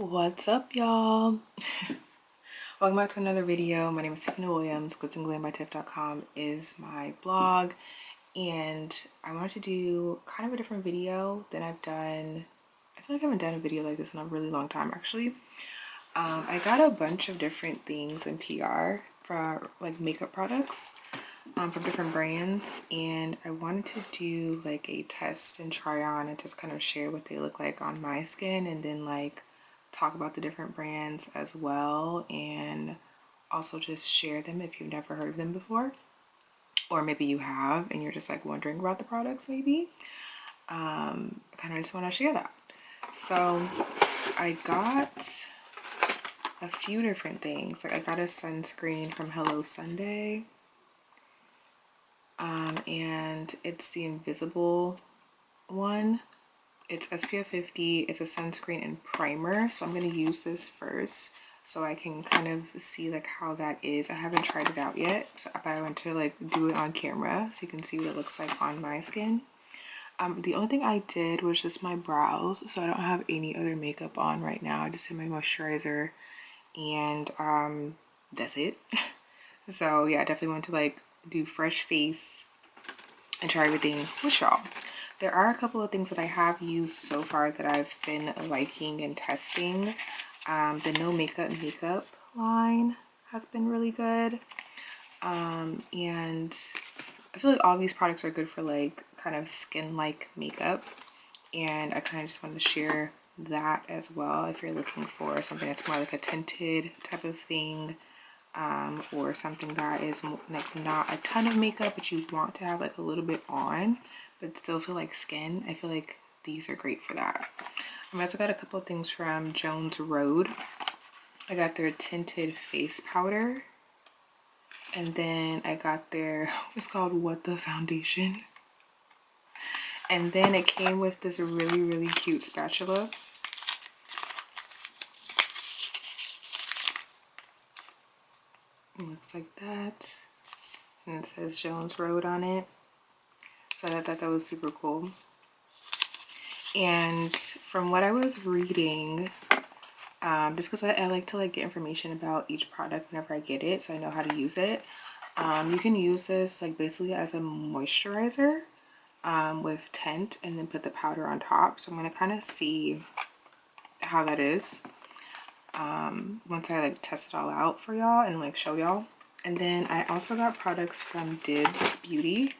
What's up, y'all? Welcome back to another video. My name is Tiffany Williams. glitz-and-glam-by-tiff.com is my blog, and I wanted to do kind of a different video than I've done. I feel like I haven't done a video like this in a really long time, actually. I got a bunch of different things in PR for like makeup products from different brands, and I wanted to do like a test and try on and just kind of share what they look like on my skin, and then like talk about the different brands as well, and also just share them if you've never heard of them before, or maybe you have and you're just like wondering about the products. Maybe kind of just want to share that. So I got a few different things. Like I got a sunscreen from Hello Sunday, and it's the invisible one. It's SPF 50. It's a sunscreen and primer, so I'm going to use this first so I can kind of see like how that is. I haven't tried it out yet, but I want to like do it on camera so you can see what it looks like on my skin. The only thing I did was just my brows, so I don't have any other makeup on right now. I just did my moisturizer, and that's it. So yeah, I definitely want to like do fresh face and try everything with y'all. There are a couple of things that I have used so far that I've been liking and testing. The No Makeup line has been really good. And I feel like all these products are good for like kind of skin-like makeup. And I kind of just wanted to share that as well if you're looking for something that's more like a tinted type of thing. Or something that is like not a ton of makeup, but you want to have like a little bit on, but still feel like skin. I feel like these are great for that. I also got a couple of things from Jones Road. I got their tinted face powder, and then I got their, it's called What the Foundation, and then it came with this really cute spatula. It looks like that, and it says Jones Road on it. So I thought that was super cool. And from what I was reading, just because I like to like get information about each product whenever I get it, so I know how to use it. You can use this like basically as a moisturizer with tint, and then put the powder on top. So I'm gonna kind of see how that is once I like test it all out for y'all and like show y'all. And then I also got products from Dibs Beauty.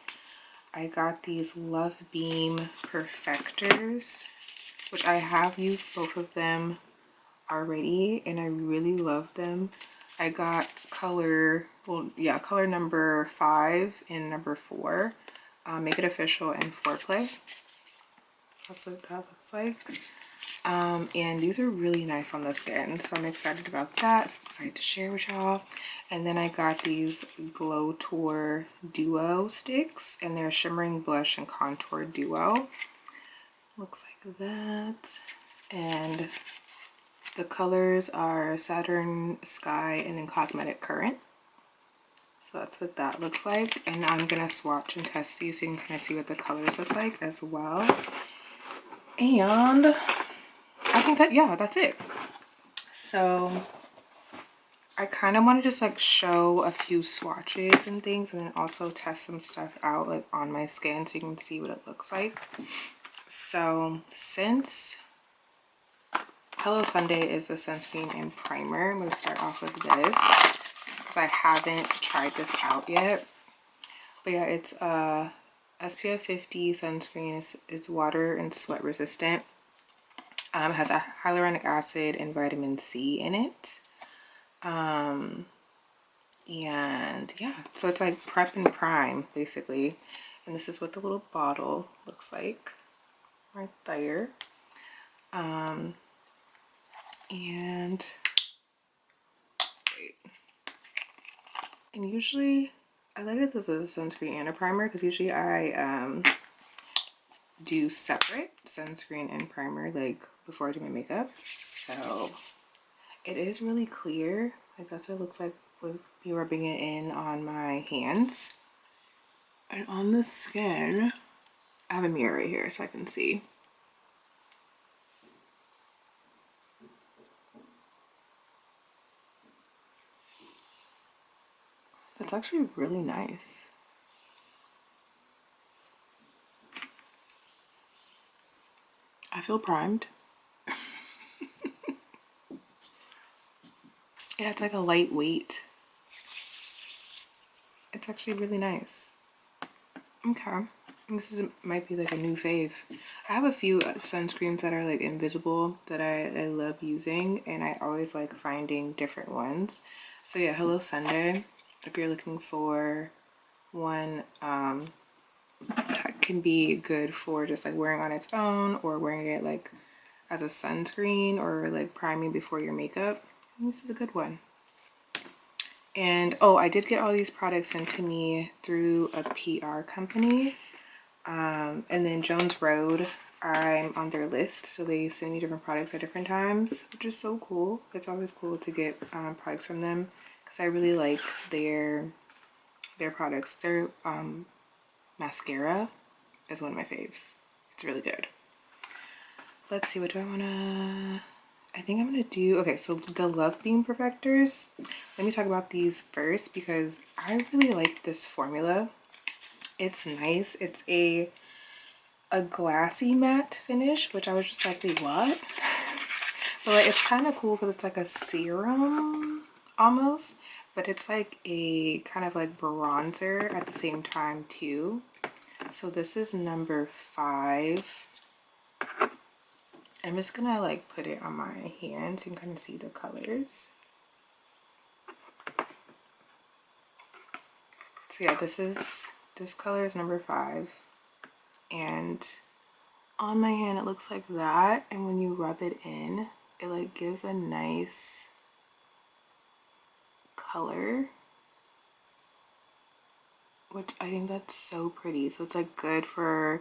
I got these Love Beam Perfectors, which I have used both of them already, and I really love them. I got color number 5 and number 4. Make It Official and Foreplay. That's what that looks like. And these are really nice on the skin, so I'm excited about that. So I'm excited to share with y'all. And then I got these Glow Tour Duo sticks, and they're shimmering blush and contour duo. Looks like that. And the colors are Saturn, Sky, and then Cosmetic Current. So that's what that looks like. And I'm gonna swatch and test these so you can kind of see what the colors look like as well. And I think that, yeah, that's it. So I kind of want to just like show a few swatches and things, and then also test some stuff out like on my skin so you can see what it looks like. So since Hello Sunday is the sunscreen and primer, I'm going to start off with this because I haven't tried this out yet. But yeah, it's SPF 50 sunscreen. It's water and sweat resistant. It has a hyaluronic acid and vitamin C in it. And yeah, so it's like prep and prime basically. And this is what the little bottle looks like right there. And wait. And usually I like that this is a sunscreen and a primer, because usually I do separate sunscreen and primer like before I do my makeup. So it is really clear. Like that's what it looks like with me rubbing it in on my hands. And on the skin, I have a mirror right here so I can see. it's actually really nice. I feel primed. Yeah, it's like a lightweight. It's actually really nice. Okay. This is might be like a new fave. I have a few sunscreens that are like invisible that I love using, and I always like finding different ones. So yeah, Hello Sunday. If you're looking for one that can be good for just like wearing on its own or wearing it like as a sunscreen or like priming before your makeup, this is a good one. And oh, I did get all these products sent to me through a PR company. And then Jones Road, I'm on their list, so they send me different products at different times, which is so cool. It's always cool to get products from them because I really like their products. Their mascara is one of my faves. It's really good. Let's see, what do I wanna... I think I'm gonna do... Okay, so the Love Beam Perfectors. Let me talk about these first because I really like this formula. It's nice. It's a glassy matte finish, which I was just like, wait, what? But like, it's kind of cool because it's like a serum almost, but it's like a kind of like bronzer at the same time too. So this is number 5. I'm just gonna like put it on my hand so you can kind of see the colors. So yeah, this color is number 5, and on my hand it looks like that, and when you rub it in, it like gives a nice color, which I think that's so pretty. So it's like good for,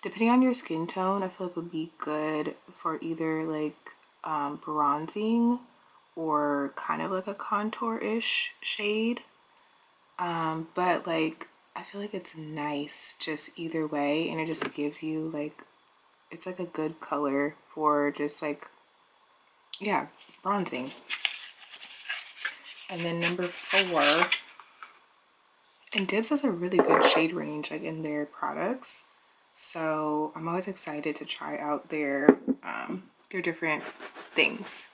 depending on your skin tone, I feel like it would be good for either like bronzing or kind of like a contour-ish shade. But like I feel like it's nice just either way, and it just gives you like, it's like a good color for just like, yeah, bronzing. And then number 4, and Dibs has a really good shade range like in their products, so I'm always excited to try out their different things.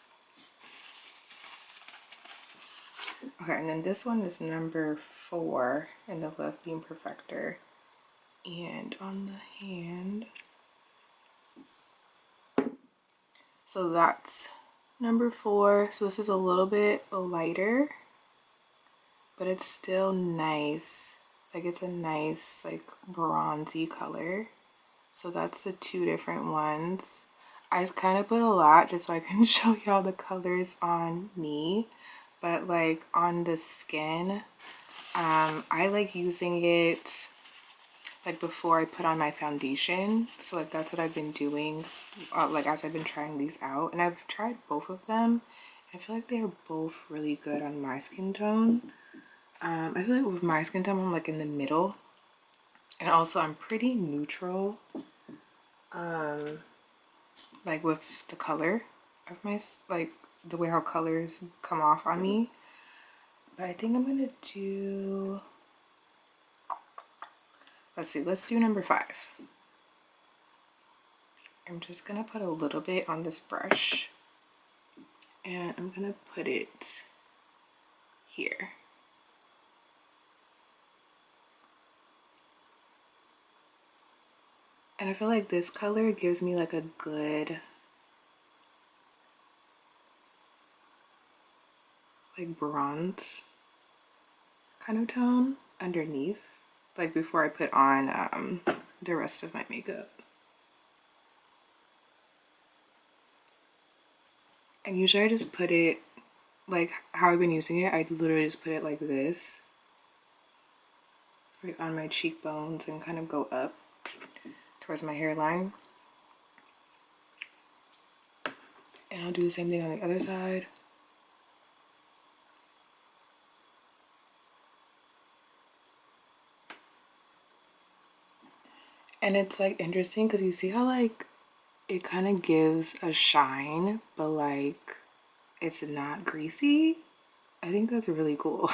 Okay, and then this one is number 4 in the Love Beam Perfector, and on the hand, so that's number 4. So this is a little bit lighter, but it's still nice. Like it's a nice like bronzy color. So that's the 2 different ones. I kind of put a lot just so I can show y'all the colors on me, but like on the skin, I like using it like before I put on my foundation. So like that's what I've been doing like as I've been trying these out, and I've tried both of them. I feel like they're both really good on my skin tone. I feel like with my skin tone I'm like in the middle, and also I'm pretty neutral like with the color of my, like the way how colors come off on me. But I think I'm gonna do, let's see, let's do number 5. I'm just gonna put a little bit on this brush, and I'm gonna put it here. And I feel like this color gives me like a good like bronze kind of tone underneath, like before I put on the rest of my makeup. And usually I just put it like how I've been using it. I literally just put it like this, right on my cheekbones, and kind of go up towards my hairline. And I'll do the same thing on the other side. And it's like interesting because you see how like it kind of gives a shine, but like it's not greasy. I think that's really cool.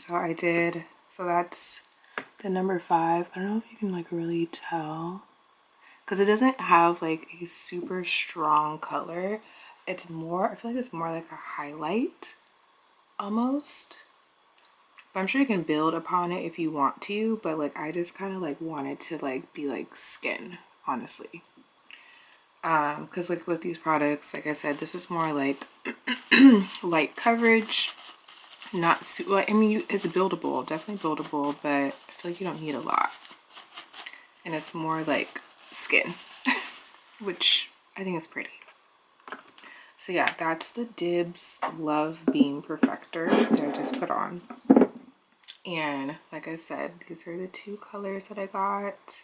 So I did, so that's the number 5. I don't know if you can like really tell because it doesn't have like a super strong color. It's more, I feel like it's more like a highlight almost. But I'm sure you can build upon it if you want to, but like I just kind of like wanted to like be like skin, honestly. Because like with these products, like I said, this is more like light coverage, not well, I mean it's buildable, definitely buildable, but I feel like you don't need a lot. And it's more like skin, which I think is pretty. So yeah, that's the Dibs Love Beam Perfector that I just put on. And like I said, these are the 2 colors that I got.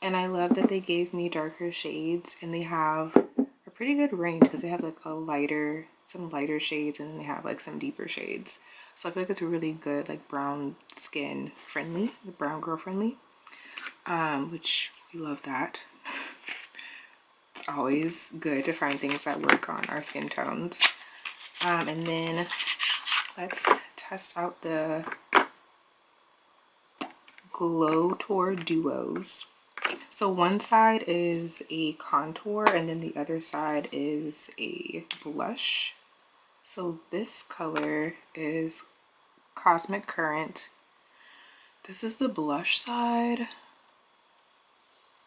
And I love that they gave me darker shades, and they have a pretty good range because they have like a lighter, some lighter shades, and then they have like some deeper shades. So I feel like it's really good, like brown skin friendly, brown girl friendly, which we love that. It's always good to find things that work on our skin tones. And then let's test out the Glow Tour Duos. So one side is a contour and then the other side is a blush. So this color is Cosmic Current. This is the blush side,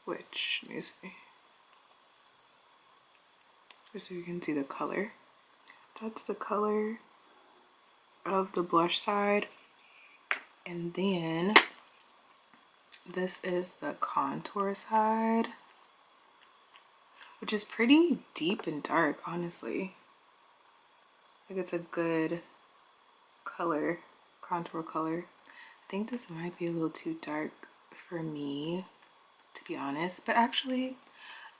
which, let me see, just so you can see the color. That's the color of the blush side. And then this is the contour side, which is pretty deep and dark, honestly. Like it's a good color, contour color. I think this might be a little too dark for me, to be honest, but actually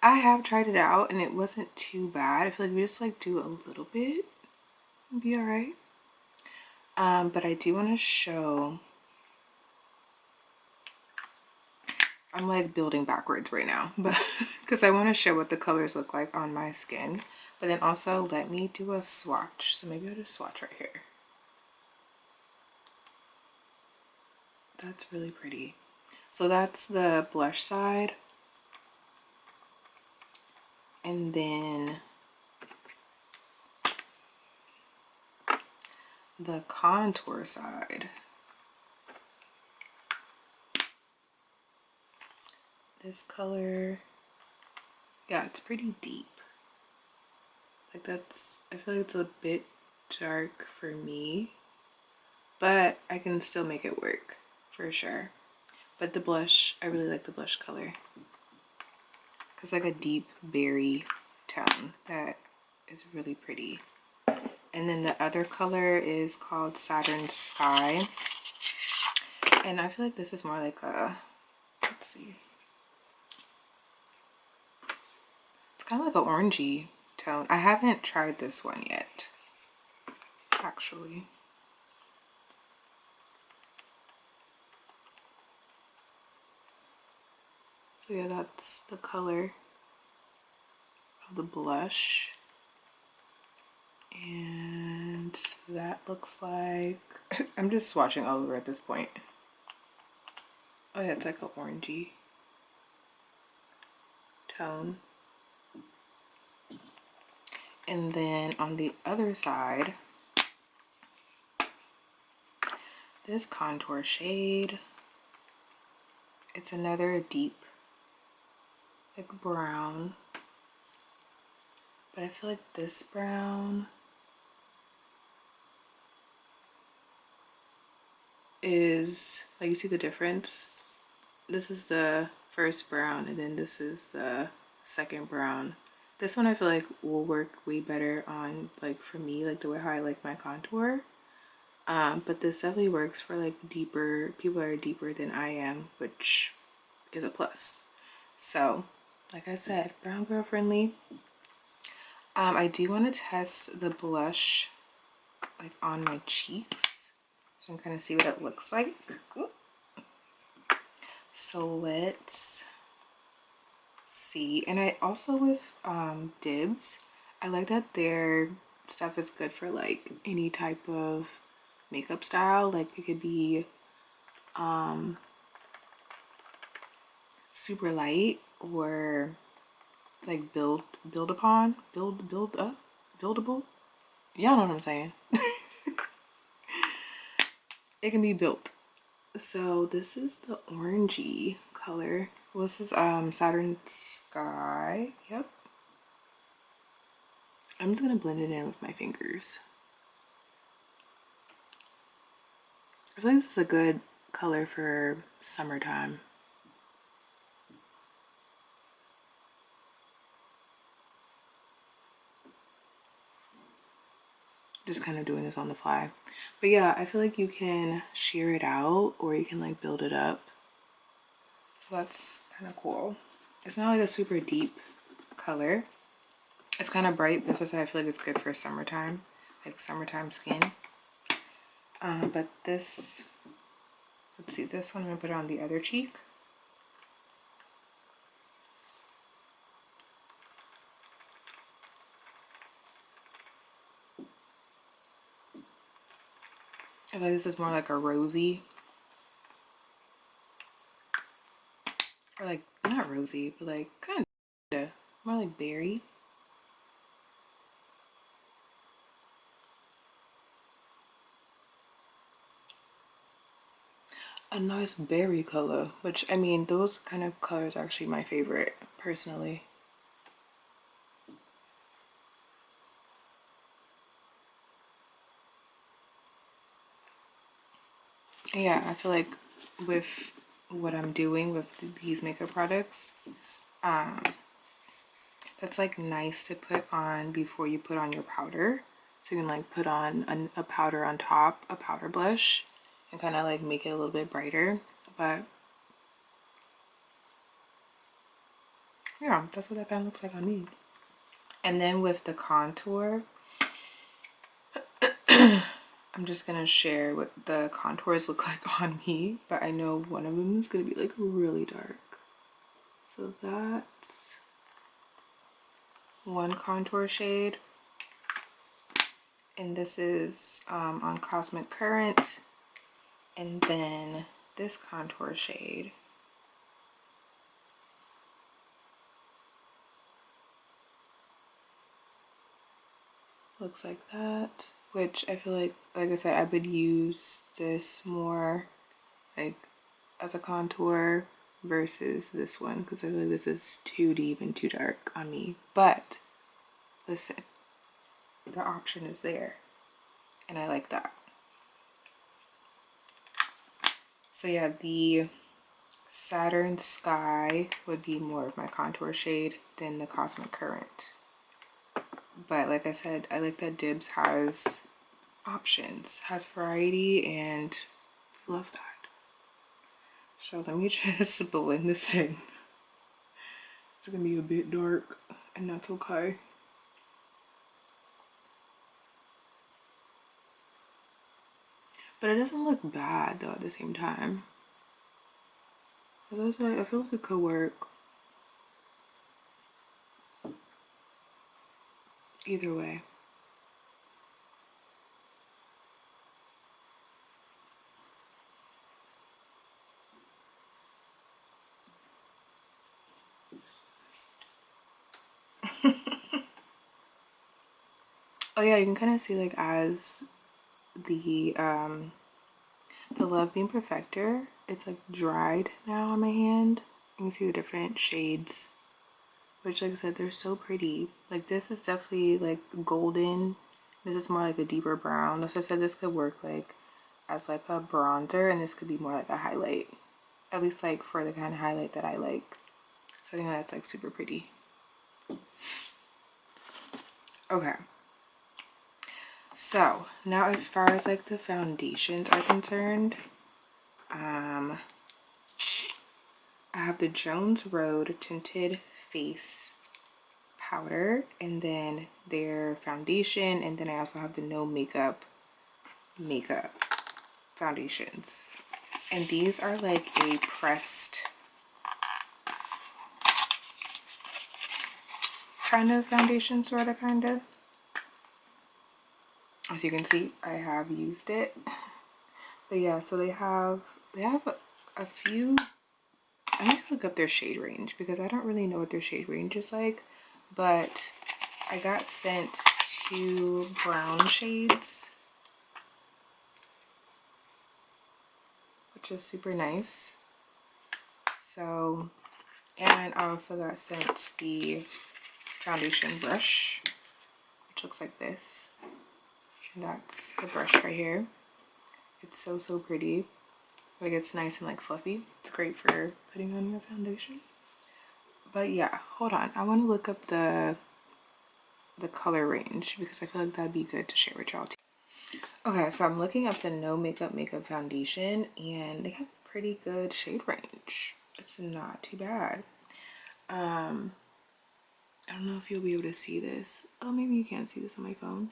I have tried it out and it wasn't too bad. I feel like we just like do a little bit and be all right. But I do want to show, I'm like building backwards right now, but because I want to show what the colors look like on my skin. But then also let me do a swatch. So maybe I'll just swatch right here. That's really pretty. So that's the blush side. And then the contour side. This color, yeah, it's pretty deep. Like that's, I feel like it's a bit dark for me, but I can still make it work for sure. But the blush, I really like the blush color. It's like a deep berry tone that is really pretty. And then the other color is called Saturn Sky. And I feel like this is more like a, let's see. It's kind of like an orangey tone. I haven't tried this one yet, actually. So yeah, that's the color of the blush. And that looks like, I'm just swatching all over at this point. Oh yeah, it's like an orangey tone. And then on the other side, this contour shade, it's another deep, like brown. But I feel like this brown is, like you see the difference? This is the first brown and then this is the second brown. This one I feel like will work way better on, like for me, like the way how I like my contour. But this definitely works for like deeper, people that are deeper than I am, which is a plus. So, like I said, brown girl friendly. I do want to test the blush like on my cheeks, so I'm kind of see what it looks like. Ooh. So let's see. And I also with Dibs, I like that their stuff is good for like any type of makeup style. Like it could be super light or like buildable. Y'all know what I'm saying. It can be built. So this is the orangey color. Well, this is Saturn Sky. Yep. I'm just gonna blend it in with my fingers. I feel like this is a good color for summertime. Just kind of doing this on the fly. But yeah, I feel like you can sheer it out or you can like build it up. So that's kind of cool. It's not like a super deep color. It's kind of bright, but as I feel like it's good for summertime, like summertime skin. But this, let's see, this one I'm gonna put on the other cheek. I feel like this is more like a rosy, or like, not rosy, but like kind of more like berry. A nice berry color, which I mean, those kind of colors are actually my favorite personally. Yeah, I feel like with what I'm doing with these makeup products, that's like nice to put on before you put on your powder. So you can like put on a powder on top, a powder blush, and kind of like make it a little bit brighter. But yeah, that's what that pan looks like on me. And then with the contour, I'm just gonna share what the contours look like on me, but I know one of them is gonna be like really dark. So that's one contour shade. And this is on Cosmic Current. And then this contour shade looks like that, which I feel like I said, I would use this more like as a contour versus this one because I feel like this is too deep and too dark on me. But listen, the option is there and I like that. So yeah, the Saturn Sky would be more of my contour shade than the Cosmic Current. But like I said, I like that Dibs has options, has variety, and love that. So let me just blend this in. It's gonna be a bit dark and that's okay. But it doesn't look bad though at the same time. I feel like it could work. Either way. Oh yeah, you can kind of see like as the Love Beam Perfector, it's like dried now on my hand. You can see the different shades, which like I said, they're so pretty. Like this is definitely like golden. This is more like a deeper brown. That's why I said this could work like as like a bronzer, and this could be more like a highlight. At least like for the kind of highlight that I like. So I think that's like super pretty. Okay. So now as far as like the foundations are concerned, I have the Jones Road Tinted Face powder, and then their foundation, and then I also have the No Makeup foundations. And these are like a pressed kind of foundation, sort of, kind of. As you can see, I have used it. But yeah, so they have a few. I need to look up their shade range because I don't really know what their shade range is like, but I got sent 2 brown shades, which is super nice. So, and I also got sent the foundation brush, which looks like this. And that's the brush right here. It's so pretty. Like, it's nice and like fluffy. It's great for putting on your foundation. But yeah, hold on. I want to look up the color range because I feel like that'd be good to share with y'all too. Okay, so I'm looking up the No Makeup Foundation and they have pretty good shade range. It's not too bad. I don't know if you'll be able to see this. Oh, maybe you can't see this on my phone.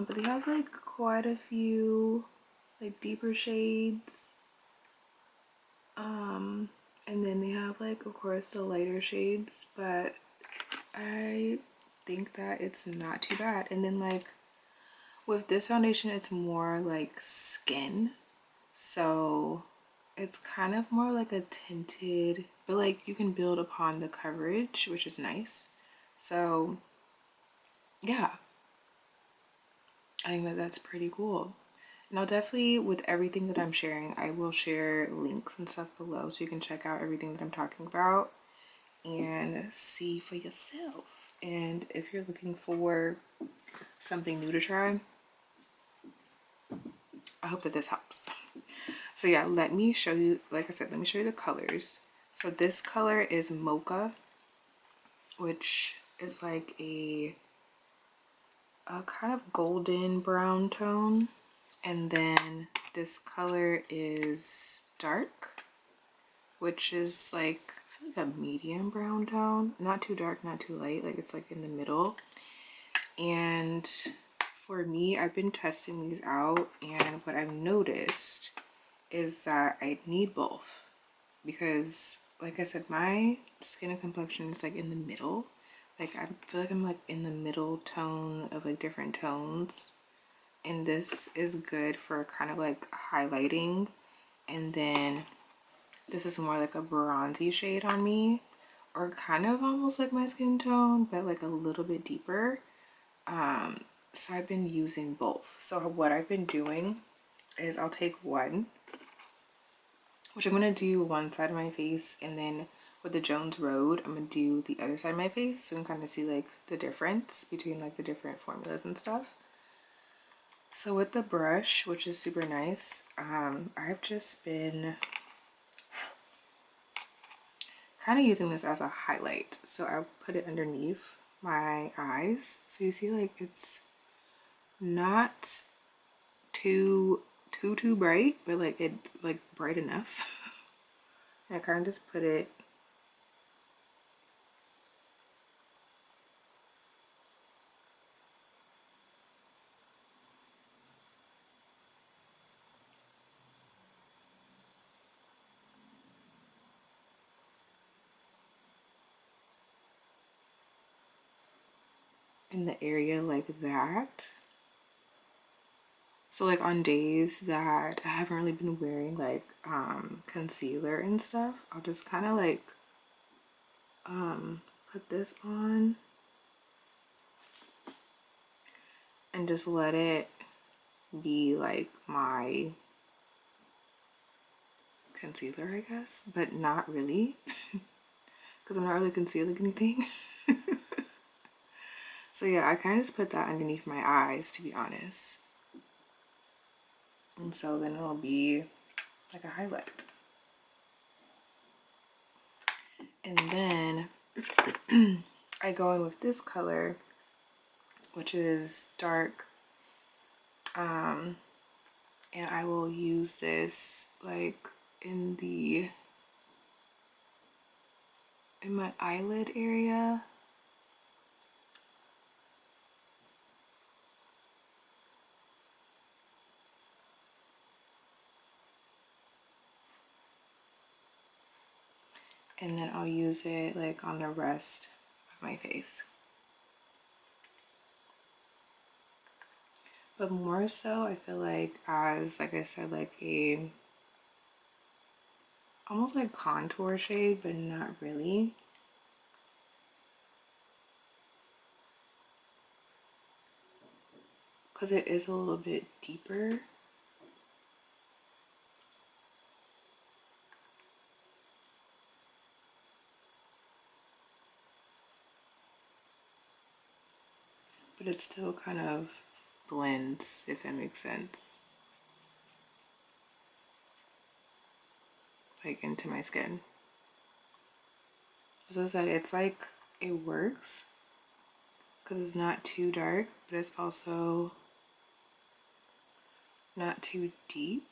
But they have like quite a few like deeper shades. And then they have like, of course, the lighter shades, but I think that it's not too bad. And then like with this foundation, it's more like skin. So it's kind of more like a tinted, but like you can build upon the coverage, which is nice. So yeah, I think that that's pretty cool. And I'll definitely, with everything that I'm sharing, I will share links and stuff below so you can check out everything that I'm talking about and see for yourself. And if you're looking for something new to try, I hope that this helps. So yeah, let me show you, like I said, let me show you the colors. So this color is Mocha, which is like a kind of golden brown tone. And then this color is Dark, which is like, I feel like a medium brown tone. Not too dark, not too light, like it's like in the middle. And for me, I've been testing these out, and what I've noticed is that I need both because, like I said, my skin and complexion is like in the middle. Like I feel like I'm like in the middle tone of like different tones, and this is good for kind of like highlighting. And then this is more like a bronzy shade on me, or kind of almost like my skin tone, but like a little bit deeper. So I've been using both. So what I've been doing is I'll take one, which I'm gonna do one side of my face, and then with the Jones Road, I'm gonna do the other side of my face so you can kind of see like the difference between like the different formulas and stuff. So with the brush, which is super nice, I've just been kind of using this as a highlight. So I put it underneath my eyes. So you see like it's not too bright, but like it's like bright enough. I kind of just put it in the area like that. So like on days that I haven't really been wearing like concealer and stuff, I'll just kind of like put this on and just let it be like my concealer, I guess, but not really because I'm not really concealing anything. So yeah, I kind of just put that underneath my eyes, to be honest. And so then it'll be like a highlight. And then I go in with this color, which is Dark. And I will use this like in my eyelid area. And then I'll use it like on the rest of my face. but more so I feel like as, like I said, like a almost like contour shade, but not really. Because it is a little bit deeper. But it still kind of blends, if that makes sense. Like into my skin. As I said, it's like it works because it's not too dark, but it's also not too deep.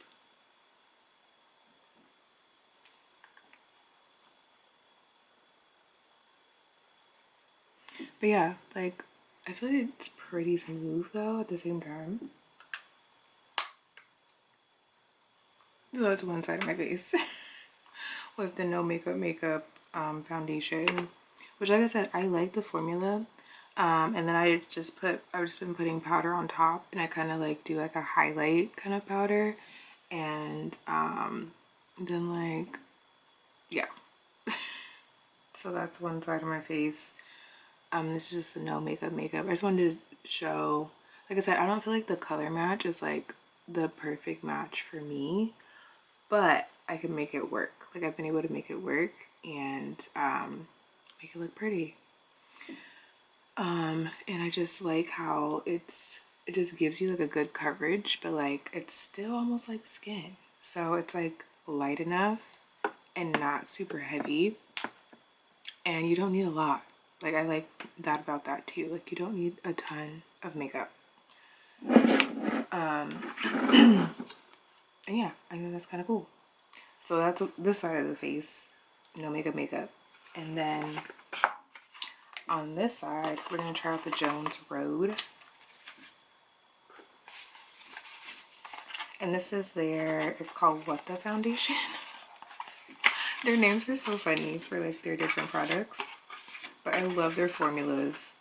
But yeah, like I feel like it's pretty smooth though at the same time. So that's one side of my face with the no makeup foundation, which like I said, I like the formula. And then I've just been putting powder on top, and I kind of like do like a highlight kind of powder, and then like, yeah. So that's one side of my face. This is just a no makeup. I just wanted to show, like I said, I don't feel like the color match is like the perfect match for me, but I can make it work. Like I've been able to make it work and make it look pretty. And I just like how it just gives you like a good coverage, but like it's still almost like skin. So it's like light enough and not super heavy. And you don't need a lot. Like I like that about that too. Like you don't need a ton of makeup. And yeah, I think that's kind of cool. So that's this side of the face, no makeup. And then on this side, we're gonna try out the Jones Road. And this is it's called What the Foundation. Their names are so funny for like their different products, but I love their formulas.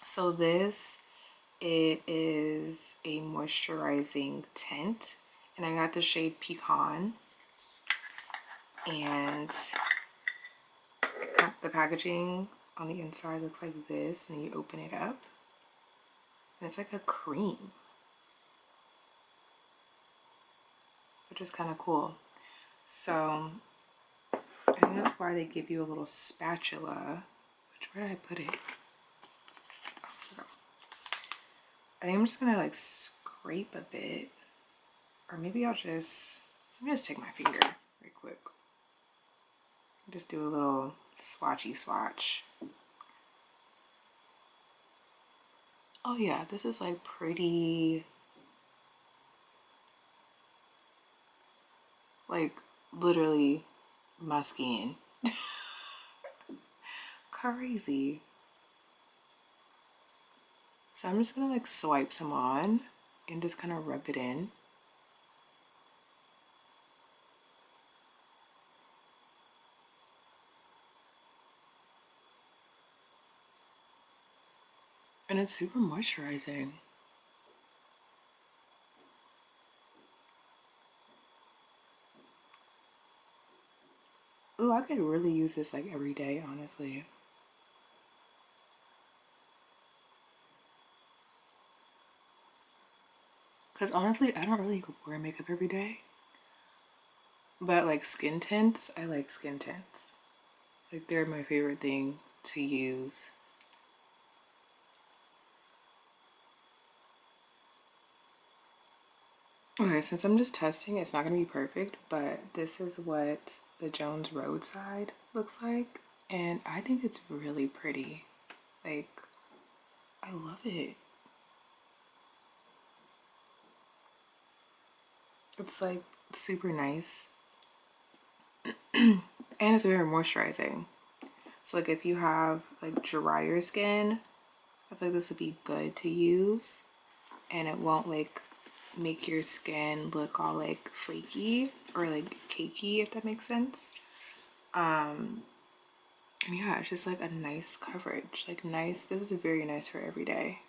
So it is a moisturizing tint, and I got the shade Pecan, and the packaging on the inside looks like this, and then you open it up and it's like a cream, which is kind of cool. So I think that's why they give you a little spatula. Where did I put it? I think I'm just gonna like scrape a bit, or maybe let me just take my finger right quick. Just do a little swatchy swatch. Oh yeah, this is like pretty, like literally my skin. Crazy. So I'm just gonna like swipe some on and just kind of rub it in. And it's super moisturizing. Ooh, I could really use this like every day, honestly. Because honestly, I don't really wear makeup every day. But like skin tints, I like skin tints. Like they're my favorite thing to use. Okay, since I'm just testing, it's not going to be perfect, but this is what the Jones Roadside looks like. And I think it's really pretty. Like, I love it. It's like super nice. And it's very moisturizing. So like if you have like drier skin, I feel like this would be good to use. And it won't like make your skin look all like flaky or like cakey, if that makes sense. And yeah, it's just like a nice coverage. Like nice, this is very nice for every day.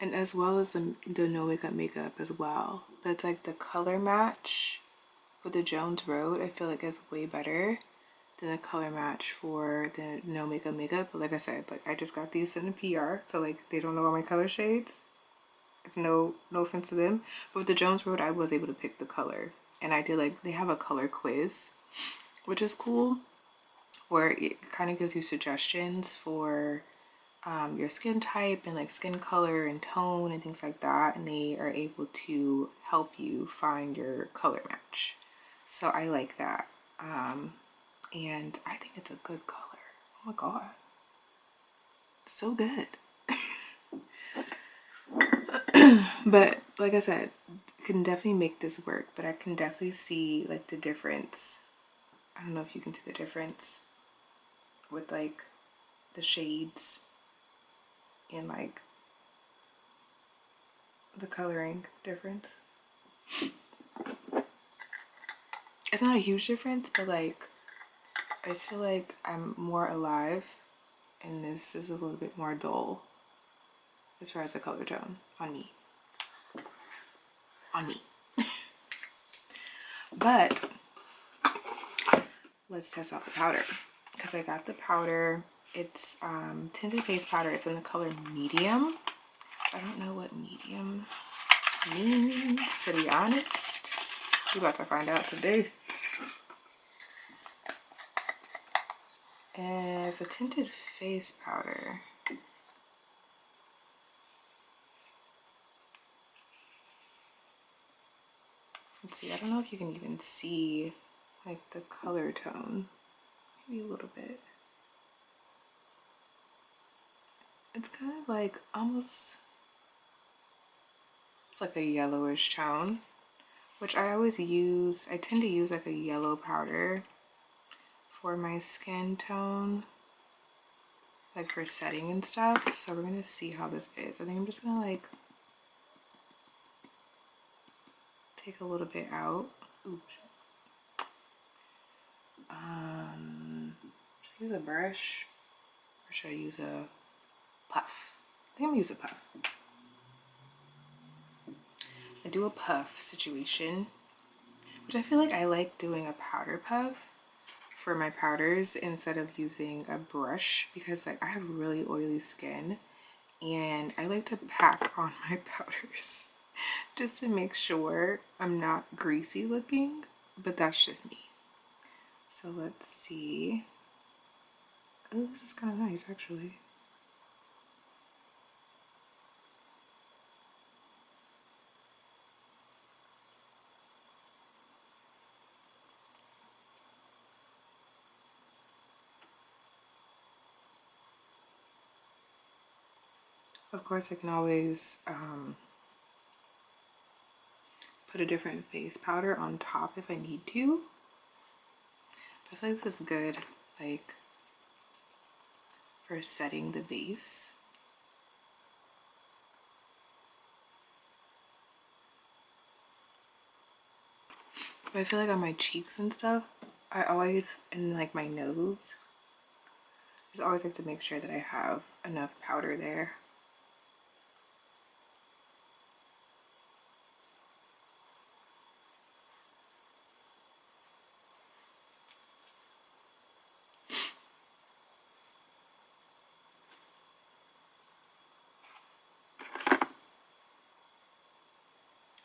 and as well as the no makeup as well. That's like the color match for the Jones Road. I feel like it's way better than the color match for the no makeup. But like I said, like I just got these in a PR, so like they don't know all my color shades. It's no offense to them, but with the Jones Road, I was able to pick the color, and I did like they have a color quiz, which is cool, where it kind of gives you suggestions for your skin type and like skin color and tone and things like that, and they are able to help you find your color match. So I like that, and I think it's a good color. Oh my god, so good. But like I said, can definitely make this work, but I can definitely see like the difference. I don't know if you can see the difference with like the shades and like the coloring difference. It's not a huge difference, but like I just feel like I'm more alive and this is a little bit more dull as far as the color tone on me. But let's test out the powder, because I got the powder. It's tinted face powder. It's in the color medium. I don't know what medium means, to be honest. We're about to find out today. And it's a tinted face powder. Let's see, I don't know if you can even see like the color tone. Maybe a little bit. It's kind of like almost, it's like a yellowish tone, which I always use. I tend to use like a yellow powder for my skin tone, like for setting and stuff. So we're gonna see how this is. I think I'm just gonna like take a little bit out. Oops. Should I use a brush or should I use a puff? I think I'm gonna use a puff. I do a puff situation, which I feel like I like doing a powder puff for my powders instead of using a brush, because like I have really oily skin and I like to pack on my powders just to make sure I'm not greasy looking, but that's just me. So let's see. Oh, this is kind of nice actually. Of course, I can always put a different face powder on top if I need to. I feel like this is good, like for setting the base. But I feel like on my cheeks and stuff, I always, and like my nose, I just always like to make sure that I have enough powder there.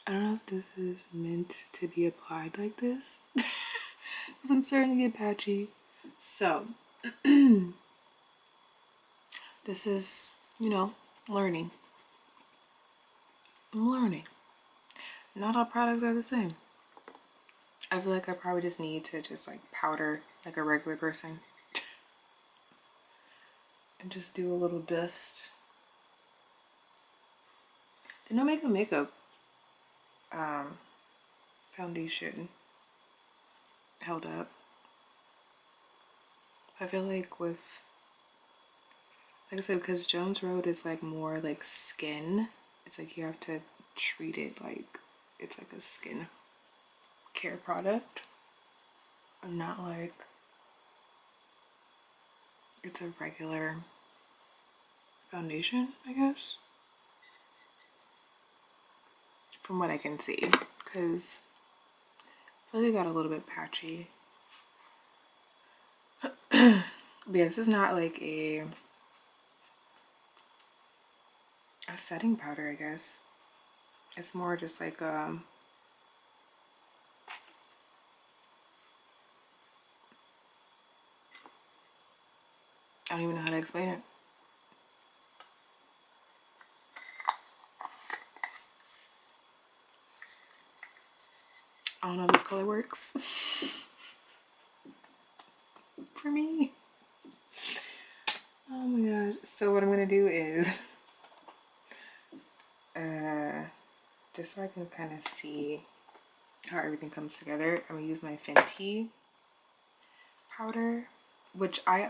I don't know if this is meant to be applied like this, because I'm starting to get patchy. So, this is, you know, learning. I'm learning. Not all products are the same. I feel like I probably just need to just like powder like a regular person and just do a little dust. The No Makeup foundation held up. I feel like with, like I said, because Jones Road is like more like skin, it's like you have to treat it like it's like a skin care product and not like it's a regular foundation, I guess. from what I can see, because I feel like it got a little bit patchy. But yeah, this is not like a setting powder, I guess. It's more just like I don't even know how to explain it. I don't know if this color works for me. Oh my god. So what I'm gonna do is just so I can kind of see how everything comes together, I'm gonna use my Fenty powder, which I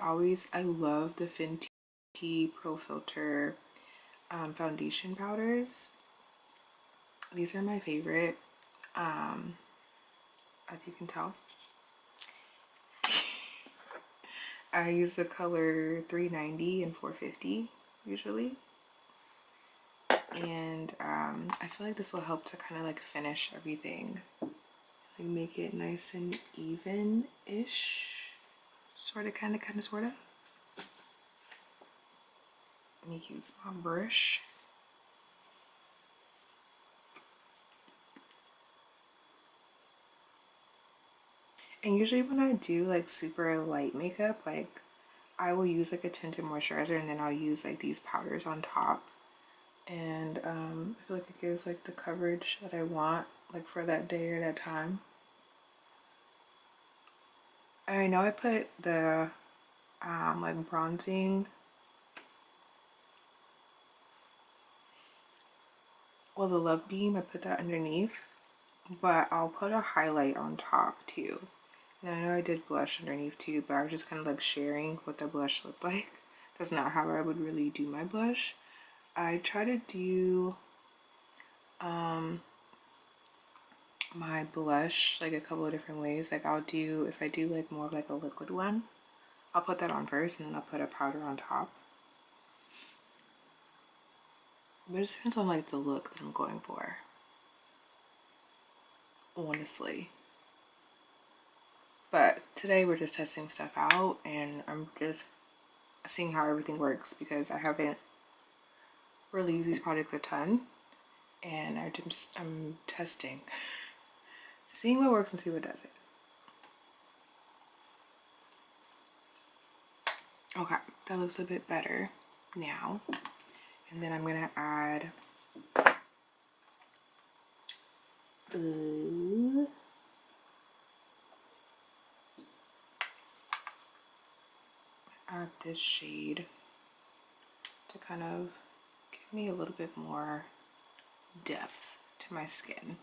love the Fenty Pro Filter foundation powders. These are my favorite, as you can tell. I use the color 390 and 450 usually. And I feel like this will help to kind of like finish everything. Like make it nice and even-ish. Sort of, kind of, sort of. Let me use my brush. And usually when I do like super light makeup, like I will use like a tinted moisturizer and then I'll use like these powders on top. And I feel like it gives like the coverage that I want like for that day or that time. I know I put the like bronzing, well, the Love Beam, I put that underneath, but I'll put a highlight on top too. And I know I did blush underneath too, but I was just kind of like sharing what the blush looked like. That's not how I would really do my blush. I try to do my blush like a couple of different ways. Like I'll do, if I do like more of like a liquid one, I'll put that on first and then I'll put a powder on top. But it depends on like the look that I'm going for, honestly. But today we're just testing stuff out and I'm just seeing how everything works because I haven't really used these products a ton and I'm testing. Seeing what works and see what doesn't. Okay, that looks a bit better now. And then I'm gonna add this shade to kind of give me a little bit more depth to my skin.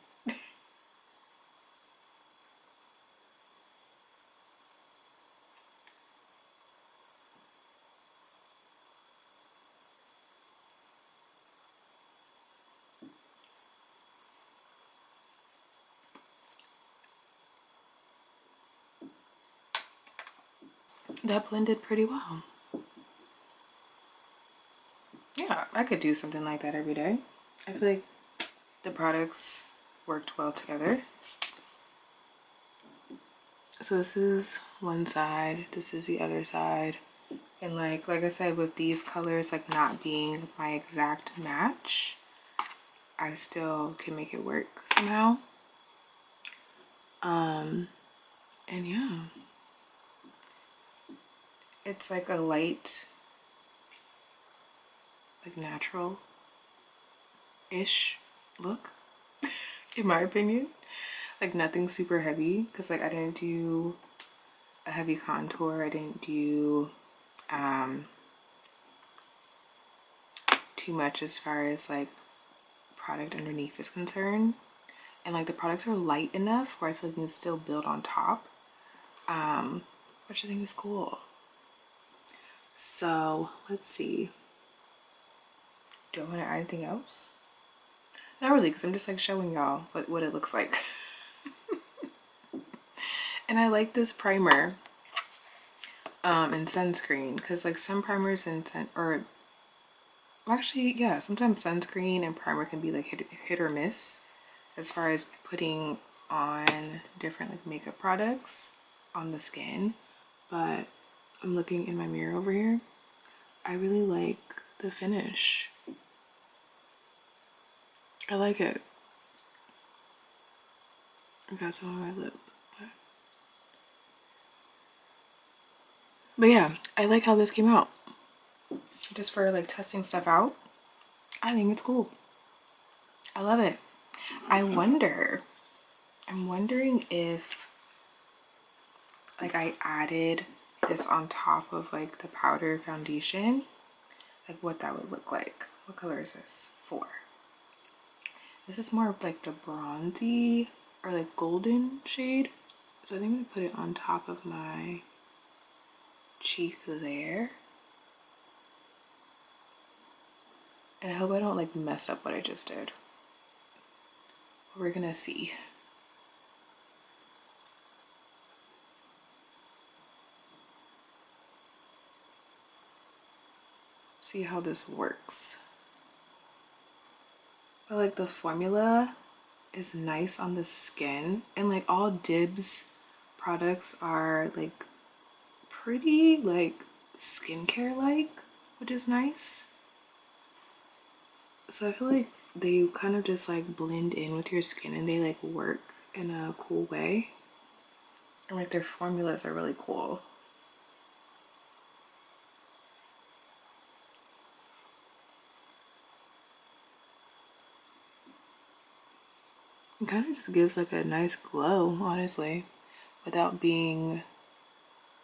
That blended pretty well. Yeah, I could do something like that every day. I feel like the products worked well together. So this is one side, this is the other side. And like I said, with these colors like not being my exact match, I still can make it work somehow. And yeah, it's like a light, like natural-ish look, in my opinion. Like nothing super heavy, because like I didn't do a heavy contour. I didn't do too much as far as like product underneath is concerned. And like the products are light enough where I feel like you can still build on top, which I think is cool. So let's see. Do I want to add anything else? Not really, because I'm just like showing y'all what it looks like. And I like this primer and sunscreen, because like some primers and actually yeah, sometimes sunscreen and primer can be like hit or miss. as far as putting on different like makeup products on the skin, but I'm looking in my mirror over here. I really like the finish. I like it. I got some on my lip. But yeah, I like how this came out. Just for like testing stuff out, I think it's cool. I love it. I'm wondering if like I added this on top of like the powder foundation, like what that would look like. What color is this? 4. This is more of like the bronzy or like golden shade. So I think I'm gonna put it on top of my cheek there. And I hope I don't like mess up what I just did. We're gonna see. See how this works. But like the formula is nice on the skin, and like all Dibs products are like pretty like skincare like, which is nice. So I feel like they kind of just like blend in with your skin and they like work in a cool way. And like their formulas are really cool. It kind of just gives like a nice glow, honestly, without being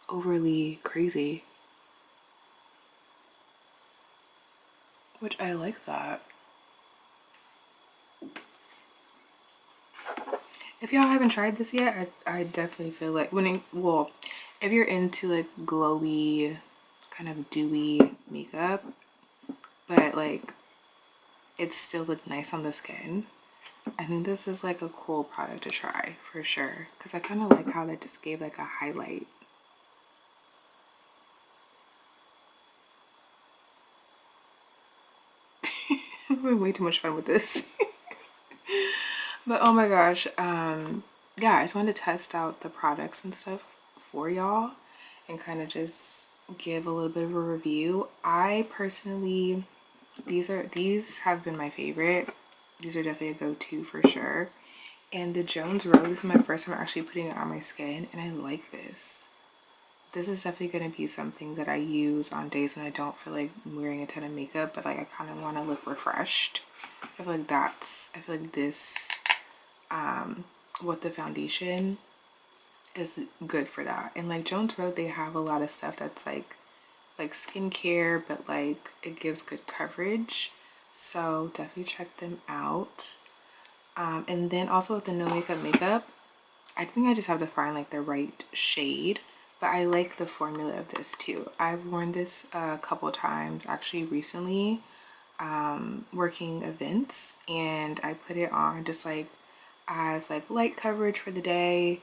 overly crazy. Which I like that. If y'all haven't tried this yet, I definitely feel like well, if you're into like glowy, kind of dewy makeup, but like it still look nice on the skin, I think this is like a cool product to try for sure. Because I kind of like how that just gave like a highlight. I'm having way too much fun with this. But oh my gosh, yeah, I just wanted to test out the products and stuff for y'all and kind of just give a little bit of a review. I personally, these have been my favorite. These are definitely a go-to for sure. And the Jones Rose, this is my first time actually putting it on my skin, and I like this. This is definitely going to be something that I use on days when I don't feel like wearing a ton of makeup, but like I kind of want to look refreshed. I feel like this, with the foundation is good for that. And like Jones Road, they have a lot of stuff that's like skincare, but like it gives good coverage. So definitely check them out. And then also with the no makeup, I think I just have to find like the right shade, but I like the formula of this too. I've worn this a couple times actually recently, working events, and I put it on just like as like light coverage for the day.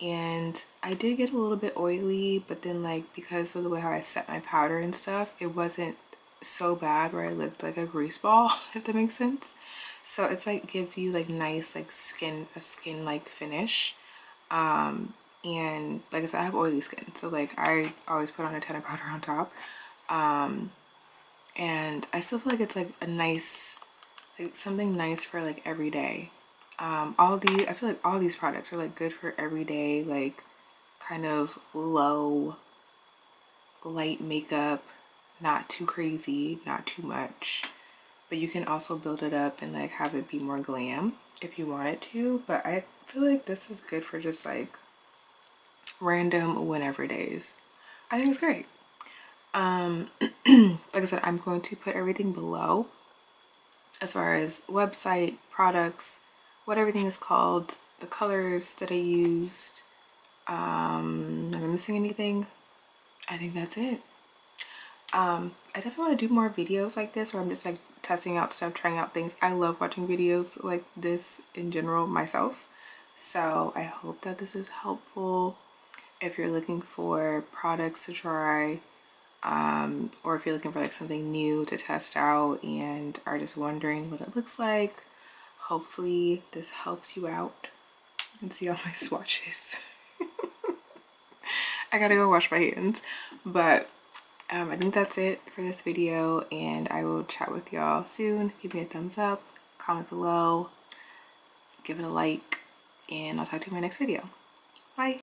And I did get a little bit oily, but then like because of the way how I set my powder and stuff, it wasn't so bad where I looked like a grease ball, if that makes sense. So it's like gives you like nice like skin like finish. And like I said, I have oily skin, so like I always put on a ton of powder on top. And I still feel like it's like a nice, like something nice for like every day. I feel like all these products are like good for everyday, like kind of low light makeup, not too crazy, not too much, but you can also build it up and like have it be more glam if you want it to. But I feel like this is good for just like random whenever days. I think it's great. Like I said, I'm going to put everything below as far as website, products, what everything is called, the colors that I used. Am I missing anything? I think that's it. I definitely want to do more videos like this where I'm just like testing out stuff, trying out things. I love watching videos like this in general myself. So I hope that this is helpful if you're looking for products to try, or if you're looking for like something new to test out and are just wondering what it looks like. hopefully this helps you out. You can see all my swatches. I gotta go wash my hands, but I think that's it for this video, and I will chat with y'all soon. Give me a thumbs up, comment below, give it a like, and I'll talk to you in my next video. Bye.